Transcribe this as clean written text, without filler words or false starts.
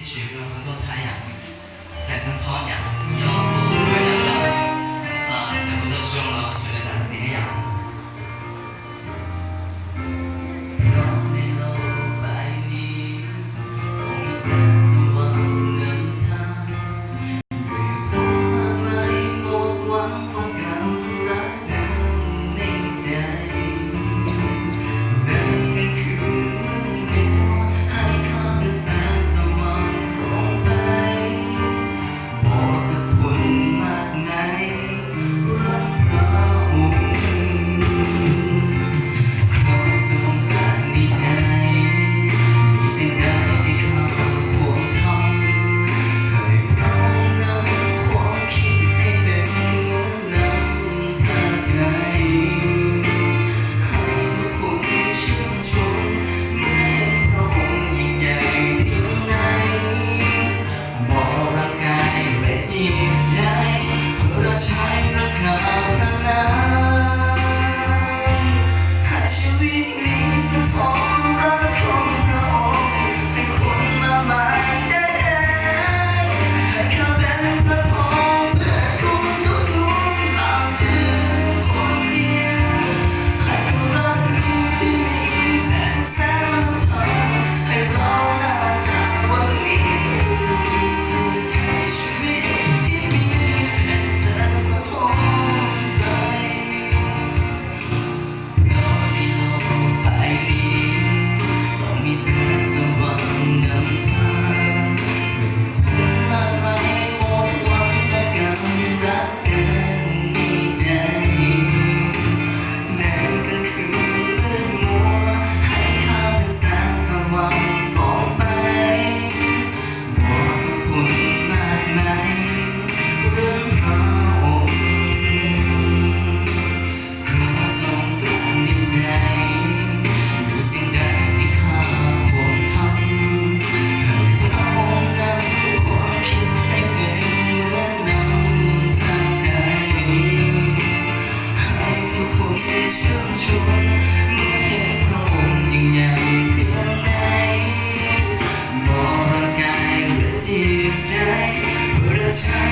也许不能够太阳，晒成太阳，要不为了要全部都凶了，学得像这样。เพราะในโลกใบนี้ต้องมีแสงสว่างนำทางด้วยคนมากมายหมดหวังต้องการรักเดิมในใจในค่ำคืนมืดมัวให้ข้าเป็นแสงสว่างส่องไปบอกกับคนมากมายรักพระองค์ขอส่งกันในใจมีสิ่งใดที่ข้าควรทำให้พระองค์นำความคิดให้เป็นเหมือนน้ำพระทัยให้ทุกคนชื่นชมเมื่อเห็นพระองค์ยิ่งใหญ่เพียงใดบอกร่างกายและจิตใจเพื่อรับใช้พระคำพระนามให้ชีวิตนี้สะท้อนรักของพระองค์ให้คนมากมายได้เห็นให้ข้าเป็นพระพรเพื่อคนทุกคนมาถึงความจริงให้ความรักนี้ที่มีเป็นแสงนำทางให้เราหน้าจากวันนี้ให้ชีวิตที่มีเป็นแสงสะท้อนไปเพราะในโลกใบนี้ต้องมีแสงสว่างนำทางเมื่อคนมากมายหมดหวังต้องการรักเดินในใจในค่ำคืนมืดมัวให้ข้าเป็นแสงสว่างส่องไปบอกกับคนมากมายเรื่องพระองค์ขอส่งตรงในใจมีสิ่งใดที่ข้าควรทำให้พระองค์นำความคิดให้เป็นเหมือนน้ำพระทัยให้ทุกคนชื่นชมเมื่อเห็นพระองค์ยิ่งใหญ่เพียงใดบอกร่างกายและจิตใจเพื่อรับใช้